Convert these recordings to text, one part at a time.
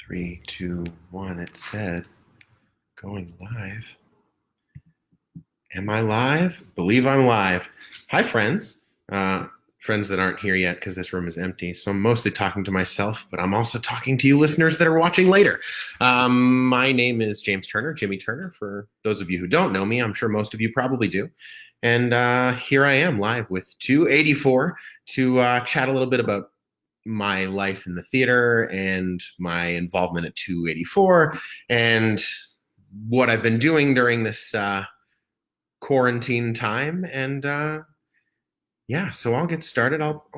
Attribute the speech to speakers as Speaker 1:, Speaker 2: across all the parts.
Speaker 1: Three, two, one. It said going live. Am I live? Believe I'm live. Hi, friends. Friends that aren't here yet because this room is empty. So I'm mostly talking to myself, but I'm also talking to you listeners that are watching later. My name is James Turner, Jimmy Turner. For those of you who don't know me, I'm sure most of you probably do. And here I am live with 284 to chat a little bit about my life in the theater and my involvement at 284 and what I've been doing during this quarantine time. And yeah, so I'll get started. I'll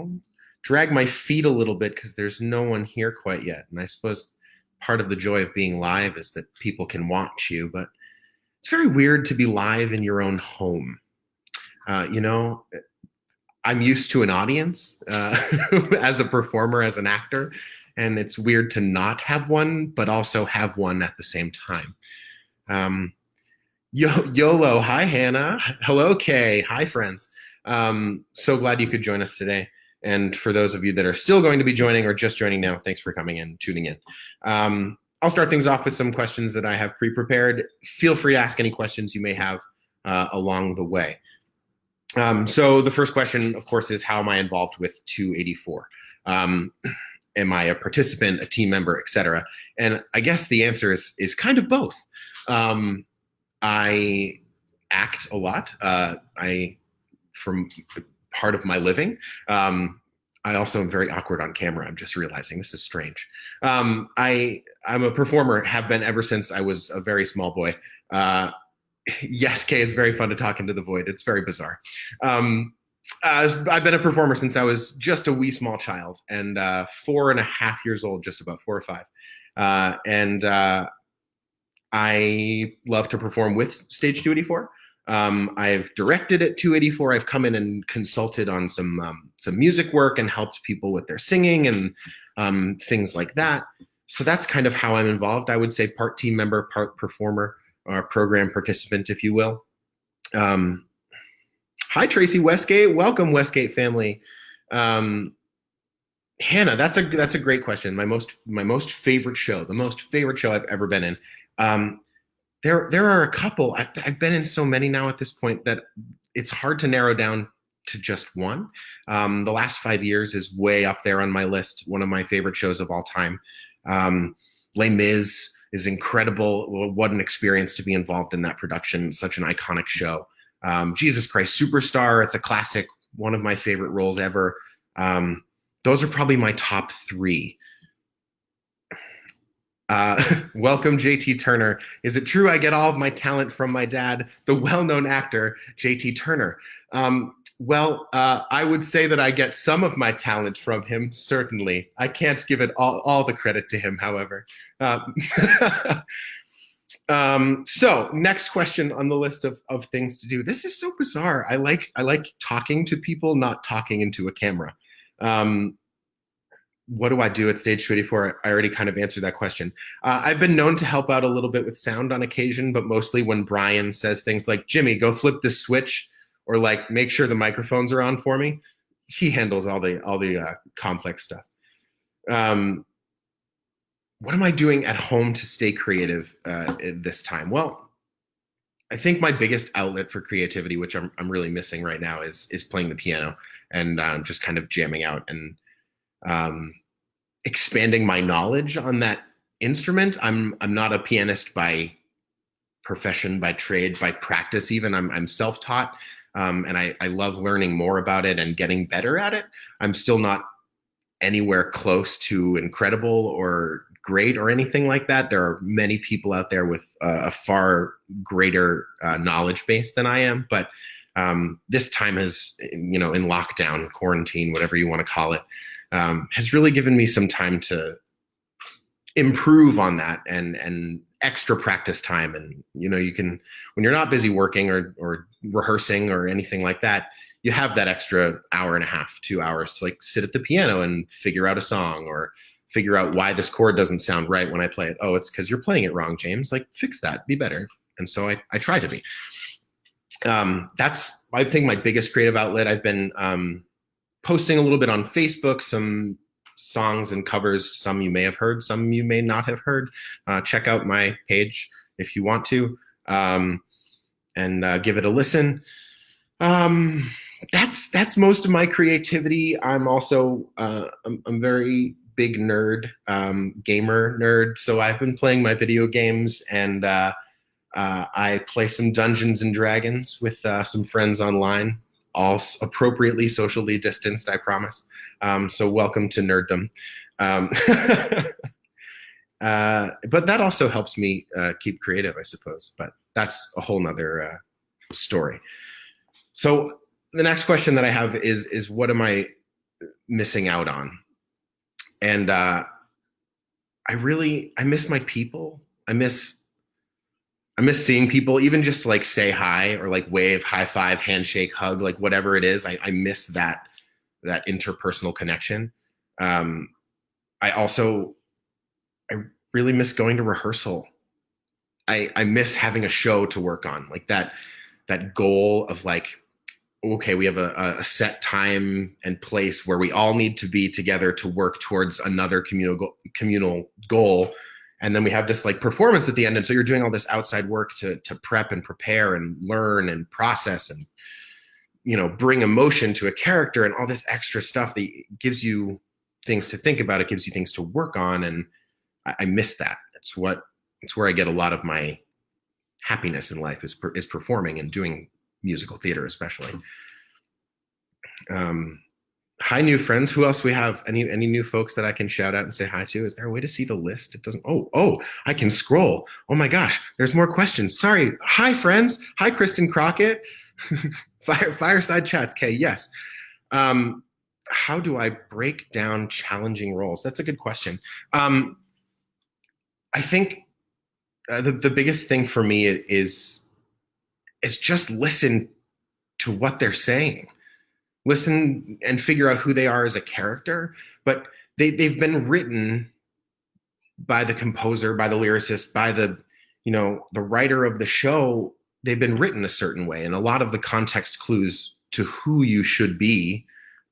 Speaker 1: drag my feet a little bit because there's no one here quite yet. And I suppose part of the joy of being live is that people can watch you, but it's very weird to be live in your own home. I'm used to an audience as a performer, as an actor, and it's weird to not have one, but also have one at the same time. YOLO, hi Hannah. Hello, Kay. Hi, friends. So glad you could join us today. And for those of you that are still going to be joining or just joining now, thanks for coming in, tuning in. I'll start things off with some questions that I have pre-prepared. Feel free to ask any questions you may have along the way. So the first question, of course, is how am I involved with 284? Am I a participant, a team member, etc.? And I guess the answer is kind of both. I act a lot. From part of my living. I also am very awkward on camera. I'm just realizing this is strange. I'm a performer, have been ever since I was a very small boy. Yes, Kay, it's very fun to talk into the void. It's very bizarre. I've been a performer since I was just a wee small child and 4.5 years old, just about 4 or 5. I love to perform with Stage 284. I've directed at 284. I've come in and consulted on some music work and helped people with their singing and things like that. So that's kind of how I'm involved. I would say part team member, part performer, or program participant, if you will. Hi, Tracy Westgate. Welcome, Westgate family. Hannah, that's a great question. My most favorite show, the most favorite show I've ever been in. There are a couple. I've been in so many now at this point that it's hard to narrow down to just one. The last 5 years is way up there on my list. One of my favorite shows of all time. Les Mis is incredible. What an experience to be involved in that production. Such an iconic show. Jesus Christ Superstar. It's a classic. One of my favorite roles ever. Those are probably my top 3. Welcome, JT Turner. Is it true I get all of my talent from my dad, the well-known actor, JT Turner? I would say that I get some of my talent from him, certainly. I can't give it all the credit to him, however. So next question on the list of things to do. This is so bizarre. I like talking to people, not talking into a camera. What do I do at Stage 284? I already kind of answered that question. I've been known to help out a little bit with sound on occasion, but mostly when Brian says things like, Jimmy, go flip this switch, or like, make sure the microphones are on for me. He handles all the complex stuff. What am I doing at home to stay creative this time? Well, I think my biggest outlet for creativity, which I'm really missing right now, is playing the piano and just kind of jamming out and expanding my knowledge on that instrument. I'm not a pianist by profession, by trade, by practice even. I'm self-taught, and I love learning more about it and getting better at it. I'm still not anywhere close to incredible or great or anything like that. There are many people out there with a far greater knowledge base than I am, but this time has, in lockdown, quarantine, whatever you want to call it, has really given me some time to improve on that and extra practice time. And, you can, when you're not busy working or rehearsing or anything like that, you have that extra hour and a half, 2 hours to like sit at the piano and figure out a song or figure out why this chord doesn't sound right when I play it. Oh, it's because you're playing it wrong, James. Like, fix that, be better. And so I try to be. That's, I think, my biggest creative outlet. I've been posting a little bit on Facebook, some songs and covers. Some you may have heard, some you may not have heard. Check out my page if you want to, and give it a listen. That's most of my creativity. I'm also I'm very big nerd, gamer nerd. So I've been playing my video games, and I play some Dungeons and Dragons with some friends online, all appropriately socially distanced, I promise. So welcome to nerddom. Um, but that also helps me keep creative, I suppose. But that's a whole nother story. So the next question that I have is what am I missing out on? And I miss my people. I miss seeing people, even just to like say hi or like wave, high five, handshake, hug, like whatever it is. I miss that interpersonal connection. I really miss going to rehearsal. I miss having a show to work on, like that goal of like, okay, we have a set time and place where we all need to be together to work towards another communal goal. And then we have this like performance at the end. And so you're doing all this outside work to prep and prepare and learn and process and, bring emotion to a character and all this extra stuff that gives you things to think about. It gives you things to work on. And I miss that. It's where I get a lot of my happiness in life is performing and doing musical theater, especially. Hi, new friends. Who else we have? Any new folks that I can shout out and say hi to? Is there a way to see the list? It doesn't. Oh, I can scroll. Oh my gosh, there's more questions. Sorry. Hi, friends. Hi, Kristen Crockett. Fireside chats. Okay, yes. How do I break down challenging roles? That's a good question. I think the biggest thing for me is just listen to what they're saying. Listen and figure out who they are as a character. But they've been written by the composer, by the lyricist, by the writer of the show. They've been written a certain way. And a lot of the context clues to who you should be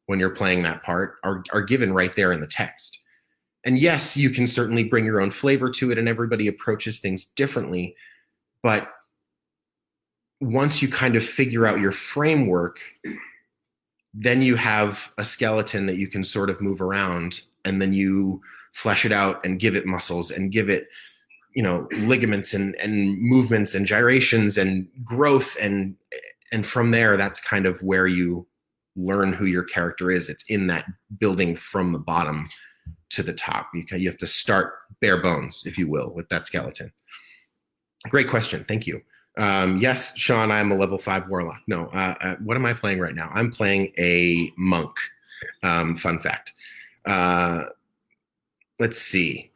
Speaker 1: when you're playing that part are given right there in the text. And yes, you can certainly bring your own flavor to it, and everybody approaches things differently. But once you kind of figure out your framework, then you have a skeleton that you can sort of move around, and then you flesh it out and give it muscles and give it, ligaments and movements and gyrations and growth. And from there, that's kind of where you learn who your character is. It's in that building from the bottom to the top. You have to start bare bones, if you will, with that skeleton. Great question. Thank you. Yes, Sean, I'm a level 5 warlock. No, what am I playing right now? I'm playing a monk. Fun fact. Let's see.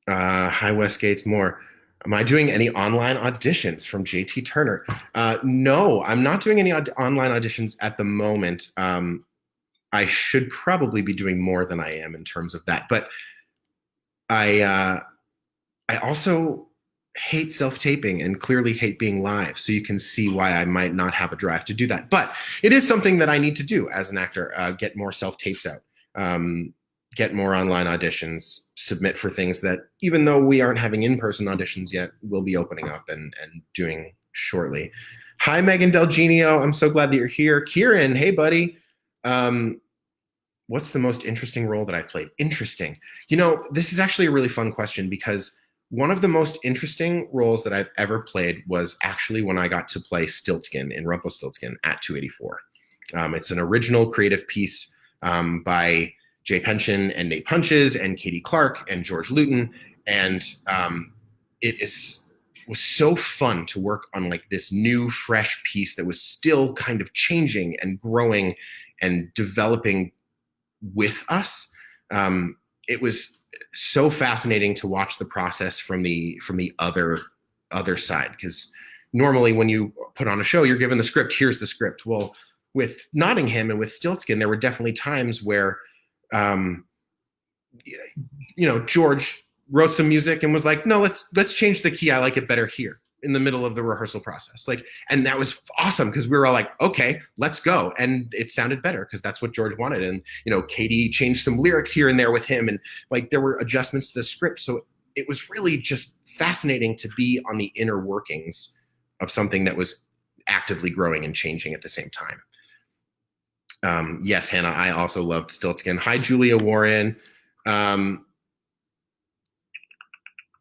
Speaker 1: Hi, Westgate's more. Am I doing any online auditions from JT Turner? No, I'm not doing any online auditions at the moment. I should probably be doing more than I am in terms of that. But I also hate self-taping and clearly hate being live. So you can see why I might not have a drive to do that. But it is something that I need to do as an actor, get more self-tapes out, get more online auditions, submit for things that, even though we aren't having in-person auditions yet, we'll be opening up and doing shortly. Hi, Megan Del Genio. I'm so glad that you're here. Kieran, hey, buddy. What's the most interesting role that I've played? Interesting. This is actually a really fun question, because one of the most interesting roles that I've ever played was actually when I got to play Stiltskin in Rumpelstiltskin at 284. It's an original creative piece by Jay Pension and Nate Punches and Katie Clark and George Luton. And it was so fun to work on like this new, fresh piece that was still kind of changing and growing and developing with us. It was so fascinating to watch the process from the other side, because normally when you put on a show, you're given the script. Here's the script. Well, with Nottingham and with Stiltskin, there were definitely times where George wrote some music and was like, no, let's change the key. I like it better here. in the middle of the rehearsal process. Like, and that was awesome because we were all like, okay, let's go. And it sounded better because that's what George wanted. And, you know, Katie changed some lyrics here and there with him. And like, there were adjustments to the script. So it was really just fascinating to be on the inner workings of something that was actively growing and changing at the same time. Yes, Hannah, I also loved Stiltskin. Hi, Julia Warren.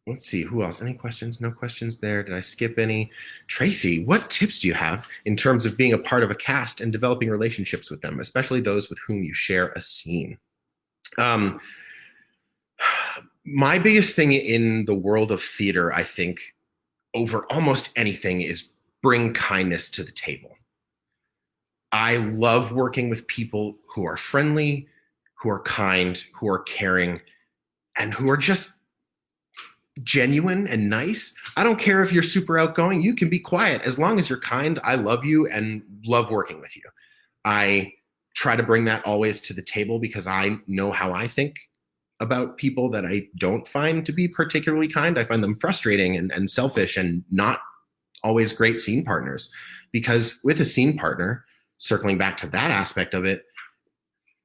Speaker 1: Let's see, who else? Any questions? No questions there. Did I skip any? Tracy, what tips do you have in terms of being a part of a cast and developing relationships with them, especially those with whom you share a scene? My biggest thing in the world of theater, I think, over almost anything is bring kindness to the table. I love working with people who are friendly, who are kind, who are caring, and who are just genuine and nice. I don't care if you're super outgoing. You can be quiet. As long as you're kind, I love you and love working with you. I try to bring that always to the table because I know how I think about people that I don't find to be particularly kind. I find them frustrating and selfish and not always great scene partners. Because with a scene partner, circling back to that aspect of it,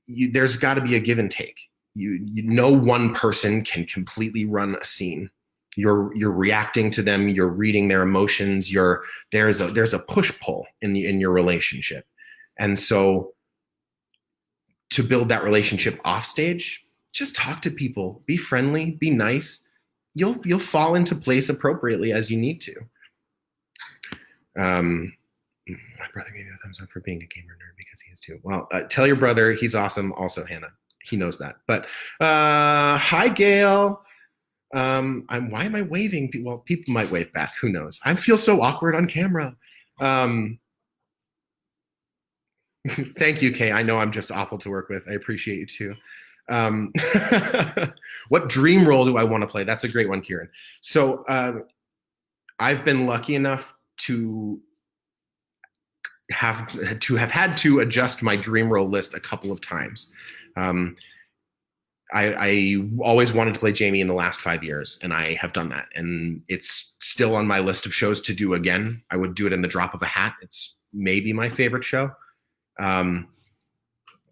Speaker 1: there's got to be a give and take. No one person can completely run a scene. You're reacting to them. You're reading their emotions. There's a push pull in your relationship, and so to build that relationship off stage, just talk to people. Be friendly. Be nice. You'll fall into place appropriately as you need to. My brother gave you a thumbs up for being a gamer nerd because he is too. Well, tell your brother he's awesome. Also, Hannah, he knows that. But hi, Gail. Why am I waving? Well, people might wave back. Who knows? I feel so awkward on camera. Thank you, Kay. I know I'm just awful to work with. I appreciate you too. What dream role do I want to play? That's a great one, Kieran. So I've been lucky enough to have had to adjust my dream role list a couple of times. I always wanted to play Jamie in the last 5 years, and I have done that. And it's still on my list of shows to do again. I would do it in the drop of a hat. It's maybe my favorite show.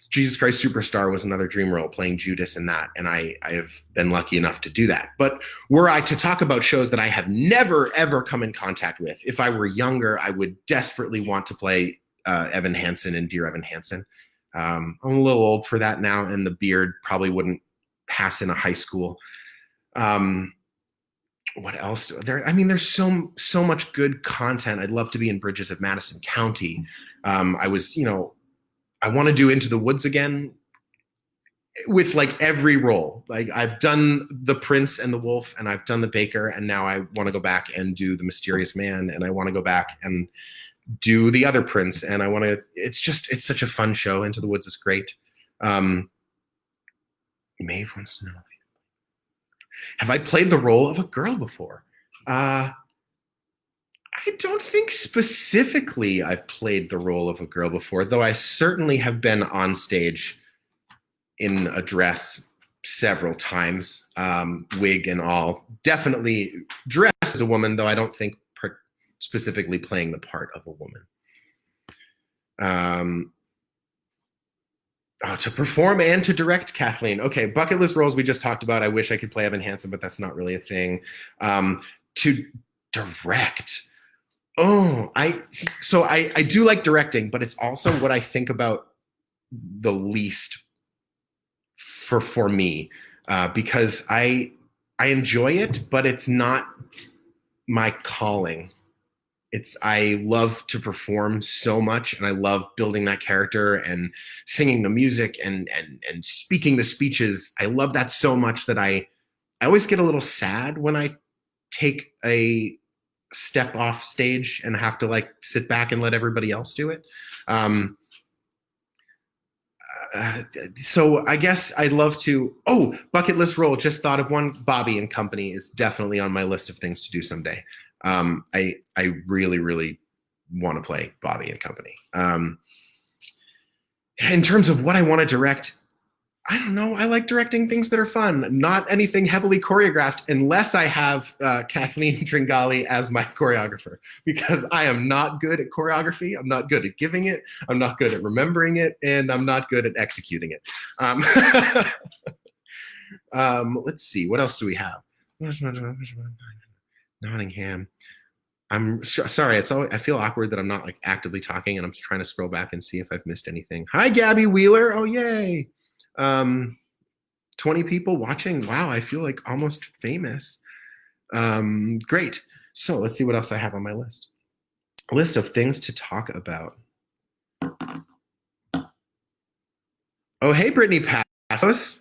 Speaker 1: Jesus Christ Superstar was another dream role, playing Judas in that, and I have been lucky enough to do that. But were I to talk about shows that I have never, ever come in contact with, if I were younger, I would desperately want to play Evan Hansen in Dear Evan Hansen. I'm a little old for that now, and the beard probably wouldn't pass in a high school. What else? There's so much good content. I'd love to be in Bridges of Madison County. I want to do Into the Woods again with like every role. Like I've done the Prince and the Wolf, and I've done the Baker, and now I want to go back and do the Mysterious Man, and I want to go back and do the other Prince, and it's such a fun show. Into the Woods is great. Maeve wants to know, have I played the role of a girl before? I don't think specifically I've played the role of a girl before, though I certainly have been on stage in a dress several times, wig and all. Definitely dressed as a woman, though I don't think specifically playing the part of a woman. To perform and to direct, Kathleen. Okay, bucket list roles we just talked about. I wish I could play Evan Hansen, but that's not really a thing. To direct. I do like directing, but it's also what I think about the least for me, because I enjoy it, but it's not my calling. I love to perform so much, and I love building that character and singing the music and speaking the speeches. I love that so much that I always get a little sad when I take a step off stage and have to like sit back and let everybody else do it. So I guess I'd love to. Bucket list role. Just thought of one. Bobby and Company is definitely on my list of things to do someday. I really, really want to play Bobby and Company. In terms of what I want to direct, I don't know. I like directing things that are fun, not anything heavily choreographed, unless I have Kathleen Tringali as my choreographer, because I am not good at choreography. I'm not good at giving it. I'm not good at remembering it, and I'm not good at executing it. Um, let's see. What else do we have? Nottingham. Sorry. It's always, I feel awkward that I'm not like actively talking, and I'm trying to scroll back and see if I've missed anything. Hi, Gabby Wheeler. Oh, yay. 20 people watching. Wow, I feel like almost famous. Great. So let's see what else I have on my list. A list of things to talk about. Oh, hey, Brittany Passos.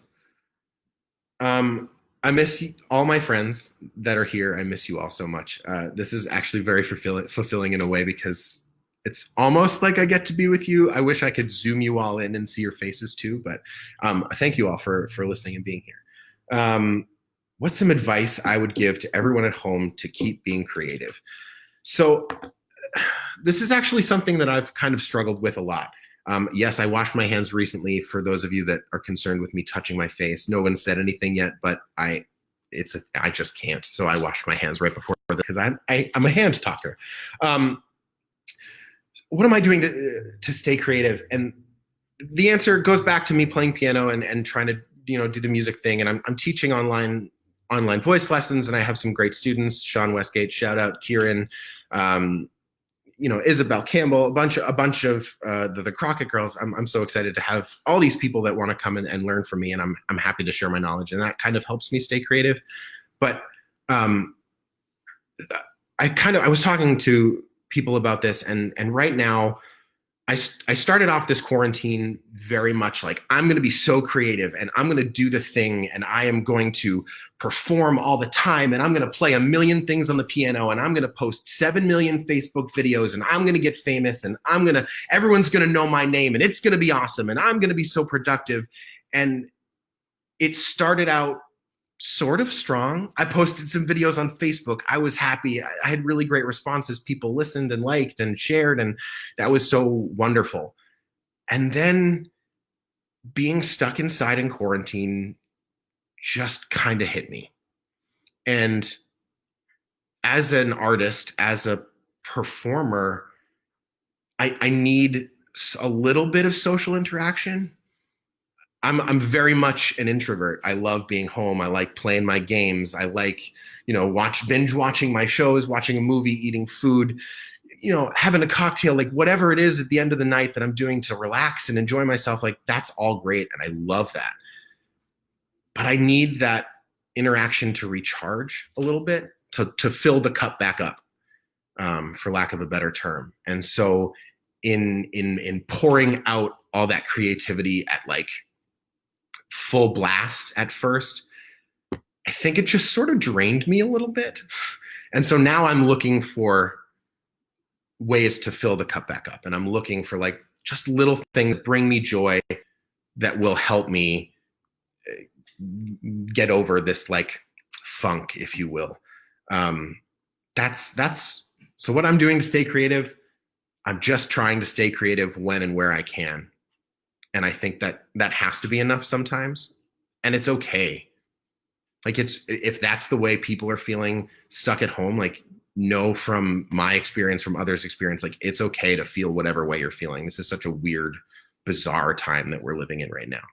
Speaker 1: I miss all my friends that are here. I miss you all so much. This is actually very fulfilling in a way because it's almost like I get to be with you. I wish I could zoom you all in and see your faces too, but thank you all for listening and being here. What's some advice I would give to everyone at home to keep being creative? So this is actually something that I've kind of struggled with a lot. Yes, I washed my hands recently. For those of you that are concerned with me touching my face, no one said anything yet, but I just can't. So I washed my hands right before this because I'm a hand talker. What am I doing to stay creative? And the answer goes back to me playing piano and trying to do the music thing. And I'm teaching online voice lessons, and I have some great students. Sean Westgate, shout out, Kieran. Isabel Campbell, a bunch of the Crockett girls. I'm so excited to have all these people that want to come in and learn from me, and I'm happy to share my knowledge, and that kind of helps me stay creative. But I was talking to people about this, and right now I started off this quarantine very much like I'm going to be so creative and I'm going to do the thing and I am going to perform all the time and I'm going to play a million things on the piano and I'm going to post 7 million Facebook videos and I'm going to get famous and everyone's going to know my name and it's going to be awesome and I'm going to be so productive. And it started out sort of strong. I posted some videos on Facebook. I was happy. I had really great responses. People listened and liked and shared, and that was so wonderful. And then being stuck inside in quarantine just kind of hit me. And as an artist, as a performer, I need a little bit of social interaction. I'm very much an introvert. I love being home. I like playing my games. I like, binge watching my shows, watching a movie, eating food, having a cocktail, like whatever it is at the end of the night that I'm doing to relax and enjoy myself. Like that's all great. And I love that. But I need that interaction to recharge a little bit, to fill the cup back up, for lack of a better term. And so in pouring out all that creativity at like full blast at first, I think it just sort of drained me a little bit. And so now I'm looking for ways to fill the cup back up. And I'm looking for like just little things that bring me joy that will help me get over this like funk, if you will. That's so what I'm doing to stay creative. I'm just trying to stay creative when and where I can. And I think that has to be enough sometimes. And it's okay. Like if that's the way people are feeling stuck at home, like know from my experience, from others' experience, like it's okay to feel whatever way you're feeling. This is such a weird, bizarre time that we're living in right now.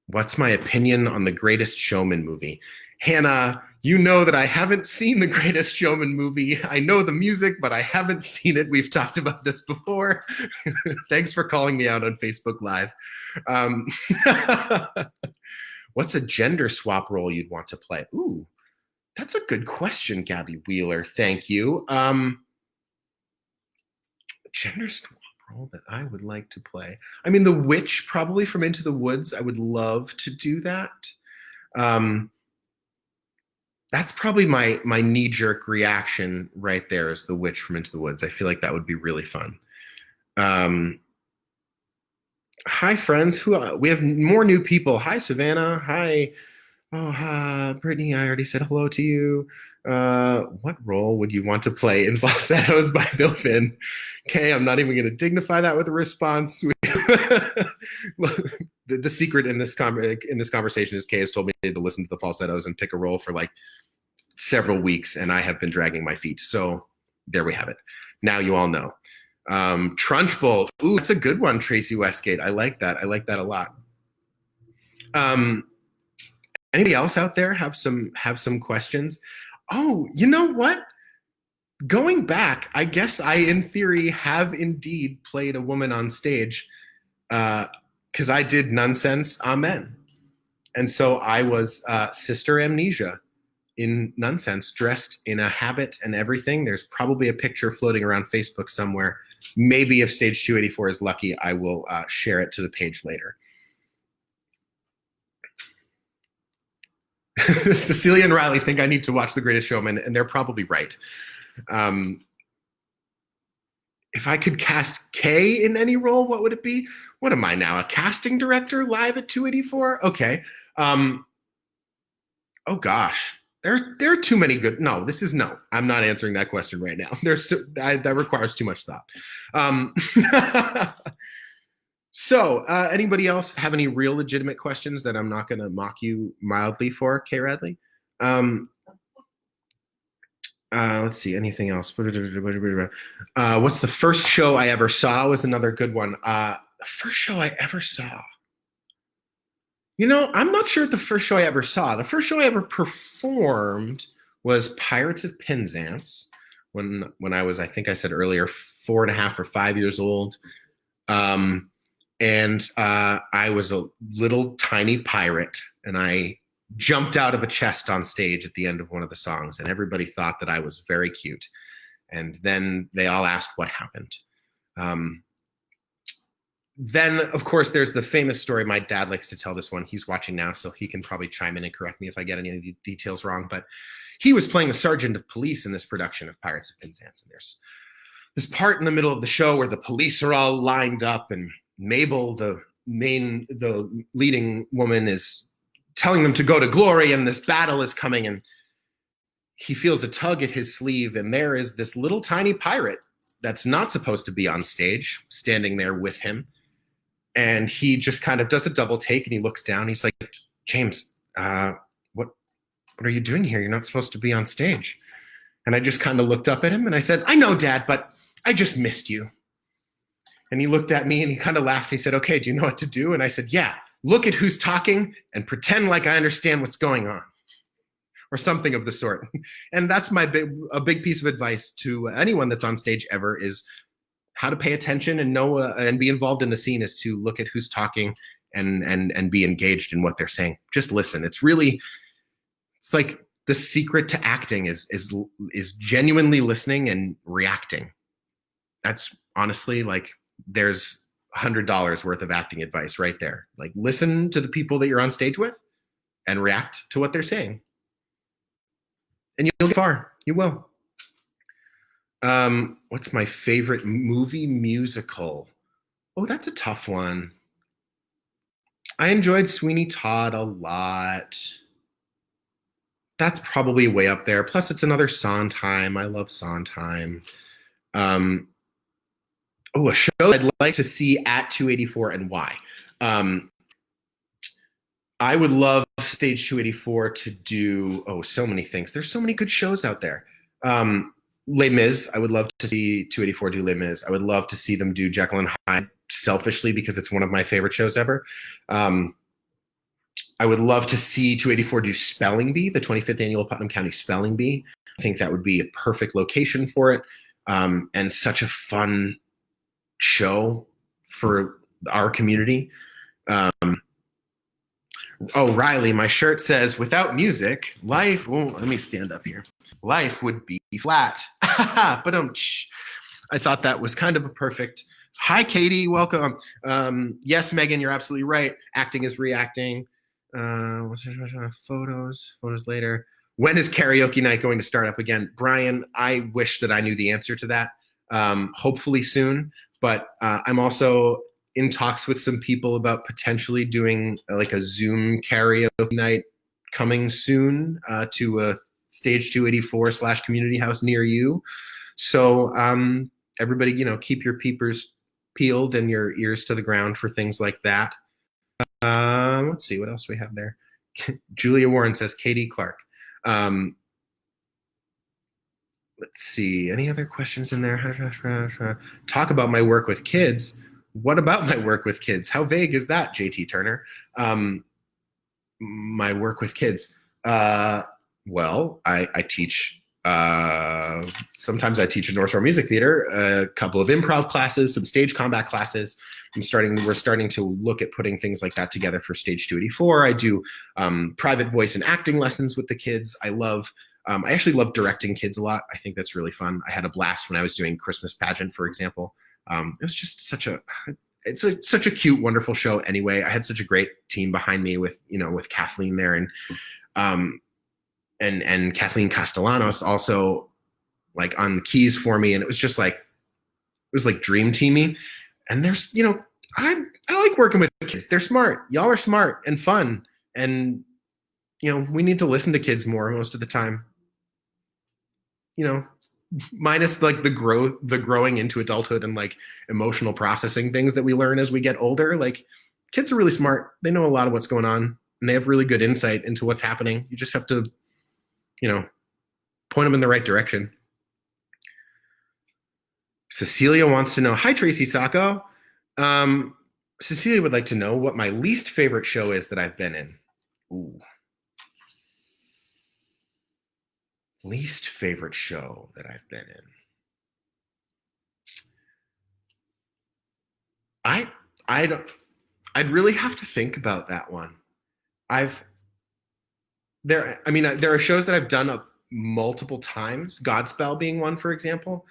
Speaker 1: What's my opinion on The Greatest Showman movie? Hannah, you know that I haven't seen The Greatest Showman movie. I know the music, but I haven't seen it. We've talked about this before. Thanks for calling me out on Facebook Live. What's a gender swap role you'd want to play? Ooh, that's a good question, Gabby Wheeler. Thank you. Gender swap role that I would like to play. I mean, the witch probably from Into the Woods. I would love to do that. That's probably my knee-jerk reaction right there is the witch from Into the Woods. I feel like that would be really fun. Hi, friends. We have more new people. Hi, Savannah. Hi. Oh, hi, Brittany. I already said hello to you. What role would you want to play in Falsettos by Bill Finn? Okay, I'm not even going to dignify that with a response. The secret in this conversation is Kay has told me to listen to the falsettos and pick a role for like several weeks, and I have been dragging my feet. So there we have it. Now you all know. Trunchbull. Ooh, that's a good one, Tracy Westgate. I like that. I like that a lot. Anybody else out there have some questions? Oh, you know what? Going back, I guess I, in theory, have indeed played a woman on stage because I did Nonsense Amen. And so I was Sister Amnesia in Nonsense, dressed in a habit and everything. There's probably a picture floating around Facebook somewhere. Maybe if Stage 284 is lucky, I will share it to the page later. Cecilia and Riley think I need to watch The Greatest Showman, and they're probably right. If I could cast Kay in any role, what would it be? What am I now, a casting director live at 284? Okay. Oh gosh, there are too many good. No, I'm not answering that question right now. That requires too much thought. So, anybody else have any real legitimate questions that I'm not going to mock you mildly for, Kay Radley? Let's see, anything else? What's the first show I ever saw was another good one. The first show I ever saw. You know, I'm not sure the first show I ever saw. The first show I ever performed was Pirates of Penzance when I was, I think I said earlier, 4.5 or 5 years old. And I was a little tiny pirate, and I jumped out of a chest on stage at the end of one of the songs, and everybody thought that I was very cute. And then they all asked what happened. Then, of course, there's the famous story. My dad likes to tell this one. He's watching now, so he can probably chime in and correct me if I get any of the details wrong. But he was playing the sergeant of police in this production of Pirates of Penzance. And there's this part in the middle of the show where the police are all lined up, and Mabel, the leading woman, is telling them to go to glory, and this battle is coming, and he feels a tug at his sleeve, and there is this little tiny pirate that's not supposed to be on stage standing there with him. And he just kind of does a double take, and he looks down. He's like, James, what are you doing here? You're not supposed to be on stage. And I just kind of looked up at him, and I said, I know, Dad, but I just missed you. And he looked at me, and he kind of laughed, and he said, okay, do you know what to do? And I said, yeah, look at who's talking and pretend like I understand what's going on, or something of the sort. And that's a big piece of advice to anyone that's on stage ever, is how to pay attention and know and be involved in the scene, is to look at who's talking and be engaged in what they're saying. Just listen. It's like the secret to acting is genuinely listening and reacting. That's honestly, like, there's $100 worth of acting advice right there. Like, listen to the people that you're on stage with and react to what they're saying. And you'll get far. You will. What's my favorite movie musical? Oh, that's a tough one. I enjoyed Sweeney Todd a lot. That's probably way up there. Plus, it's another Sondheim. I love Sondheim. A show I'd like to see at 284 and why. I would love Stage 284 to do, so many things. There's so many good shows out there. Les Mis, I would love to see 284 do Les Mis. I would love to see them do Jekyll and Hyde, selfishly, because it's one of my favorite shows ever. I would love to see 284 do Spelling Bee, the 25th annual Putnam County Spelling Bee. I think that would be a perfect location for it, and such a fun show for our community. Riley, my shirt says, without music, life, let me stand up here. Life would be flat. But I thought that was kind of a perfect. Hi, Katie, welcome. Yes, Megan, you're absolutely right. Acting is reacting. Photos later. When is karaoke night going to start up again? Brian, I wish that I knew the answer to that. Hopefully soon. But I'm also in talks with some people about potentially doing like a Zoom karaoke night coming soon to a Stage 284 / Community House near you. So everybody, keep your peepers peeled and your ears to the ground for things like that. Let's see what else we have there. Julia Warren says Katie Clark. Let's see. Any other questions in there? Talk about my work with kids. What about my work with kids? How vague is that, JT Turner? My work with kids. Well, I teach. Sometimes I teach at North Shore Music Theater, a couple of improv classes, some stage combat classes. We're starting to look at putting things like that together for Stage 284. I do private voice and acting lessons with the kids. I actually love directing kids a lot. I think that's really fun. I had a blast when I was doing Christmas Pageant, for example. It was just such a cute, wonderful show. Anyway, I had such a great team behind me with Kathleen there and Kathleen Castellanos also like on the keys for me. And it was like dream teamy. And there's, I like working with kids. They're smart. Y'all are smart and fun. And, we need to listen to kids more most of the time. Minus like the growing into adulthood and like emotional processing things that we learn as we get older. Like kids are really smart. They know a lot of what's going on and they have really good insight into what's happening. You just have to, point them in the right direction. Cecilia wants to know, hi, Tracy Sacco. Cecilia would like to know what my least favorite show is that I've been in. Ooh. Least favorite show that I've been in. I'd really have to think about that one. There are shows that I've done up multiple times, Godspell being one, for example,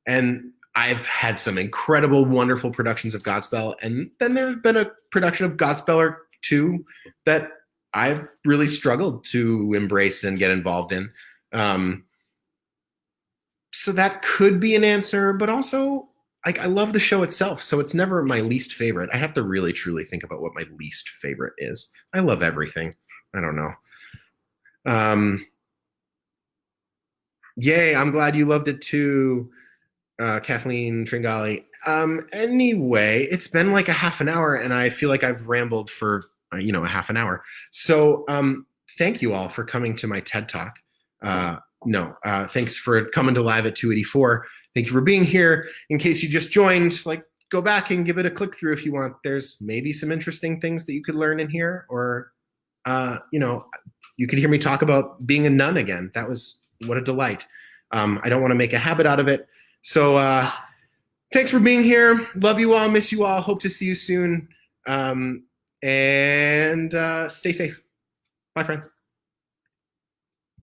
Speaker 1: and I've had some incredible, wonderful productions of Godspell, and then there's been a production of Godspell or two that I've really struggled to embrace and get involved in. So that could be an answer, but also like I love the show itself, so it's never my least favorite. I have to really truly think about what my least favorite is. I love everything. I don't know. Yay, I'm glad you loved it too, Kathleen Tringali. Anyway, it's been like a half an hour and I feel like I've rambled for a half an hour. So thank you all for coming to my TED Talk. Thanks for coming to Live at 284. Thank you for being here. In case you just joined, like go back and give it a click through if you want. There's maybe some interesting things that you could learn in here, or you could hear me talk about being a nun again. That was what a delight. I don't want to make a habit out of it. So thanks for being here. Love you all. Miss you all. Hope to see you soon. And stay safe. Bye, friends.